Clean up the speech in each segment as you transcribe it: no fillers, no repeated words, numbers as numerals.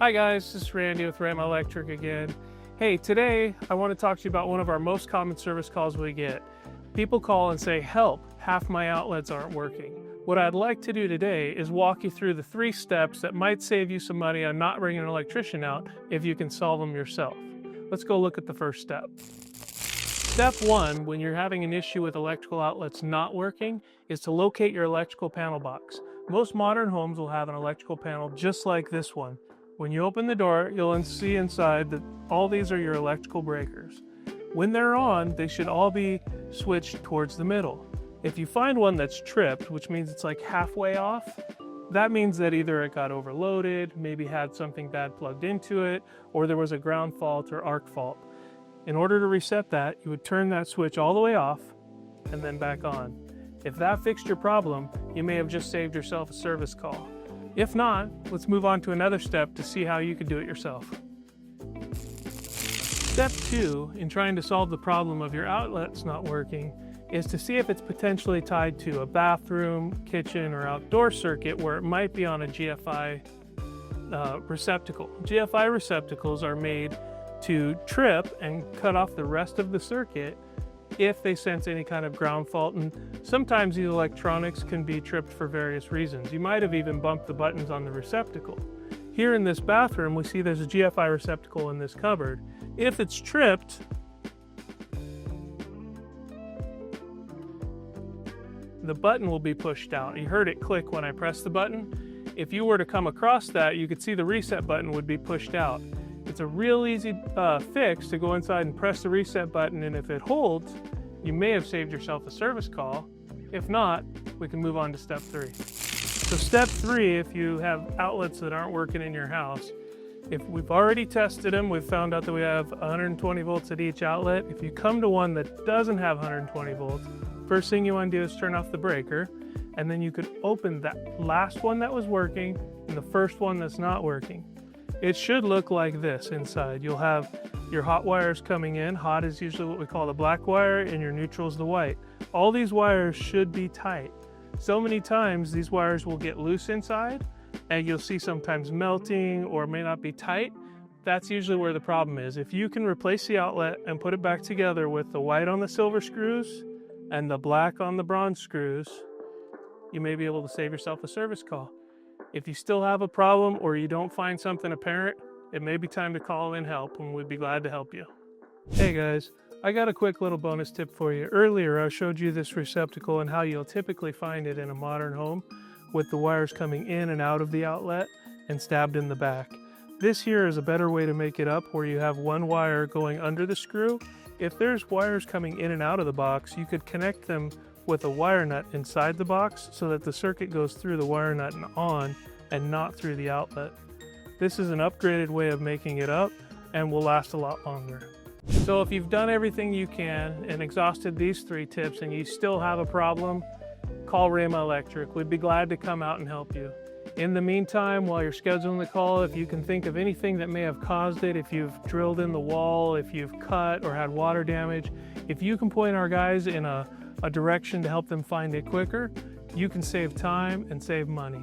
Hi guys, this is Randy with Rhema Electric again. Hey, today I want to talk to you about one of our most common service calls we get. People call and say, help, half my outlets aren't working. What I'd like to do today is walk you through the 3 steps that might save you some money on not bringing an electrician out if you can solve them yourself. Let's go look at the first step. Step 1, when you're having an issue with electrical outlets not working, is to locate your electrical panel box. Most modern homes will have an electrical panel just like this one. When you open the door, you'll see inside that all these are your electrical breakers. When they're on, they should all be switched towards the middle. If you find one that's tripped, which means it's like halfway off, that means that either it got overloaded, maybe had something bad plugged into it, or there was a ground fault or arc fault. In order to reset that, you would turn that switch all the way off and then back on. If that fixed your problem, you may have just saved yourself a service call. If not, let's move on to another step to see how you could do it yourself. Step 2, in trying to solve the problem of your outlets not working, is to see if it's potentially tied to a bathroom, kitchen, or outdoor circuit where it might be on a GFI receptacle. GFI receptacles are made to trip and cut off the rest of the circuit if they sense any kind of ground fault, and sometimes these electronics can be tripped for various reasons. You might have even bumped the buttons on the receptacle. Here in this bathroom, we see there's a GFI receptacle in this cupboard. If it's tripped, the button will be pushed out. You heard it click when I pressed the button. If you were to come across that, you could see the reset button would be pushed out. It's a real easy fix to go inside and press the reset button, and if it holds, you may have saved yourself a service call. If not, we can move on to step 3. So step 3, if you have outlets that aren't working in your house, if we've already tested them, we've found out that we have 120 volts at each outlet. If you come to one that doesn't have 120 volts, first thing you want to do is turn off the breaker, and then you could open that last one that was working and the first one that's not working. It should look like this inside. You'll have your hot wires coming in. Hot is usually what we call the black wire, and your neutral is the white. All these wires should be tight. So many times these wires will get loose inside, and you'll see sometimes melting or may not be tight. That's usually where the problem is. If you can replace the outlet and put it back together with the white on the silver screws and the black on the bronze screws, you may be able to save yourself a service call. If you still have a problem or you don't find something apparent, it may be time to call in help, and we'd be glad to help you. Hey guys, I got a quick little bonus tip for you. Earlier I showed you this receptacle and how you'll typically find it in a modern home with the wires coming in and out of the outlet and stabbed in the back. This here is a better way to make it up, where you have one wire going under the screw. If there's wires coming in and out of the box, you could connect them with a wire nut inside the box so that the circuit goes through the wire nut and on and not through the outlet. This is an upgraded way of making it up and will last a lot longer. So if you've done everything you can and exhausted these 3 tips and you still have a problem, call Rhema Electric. We'd be glad to come out and help you. In the meantime, while you're scheduling the call, if you can think of anything that may have caused it, if you've drilled in the wall, if you've cut or had water damage, if you can point our guys in a direction to help them find it quicker, you can save time and save money.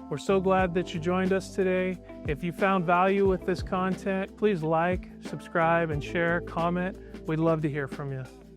We're so glad that you joined us today. If you found value with this content, please like, subscribe, and share, comment. We'd love to hear from you.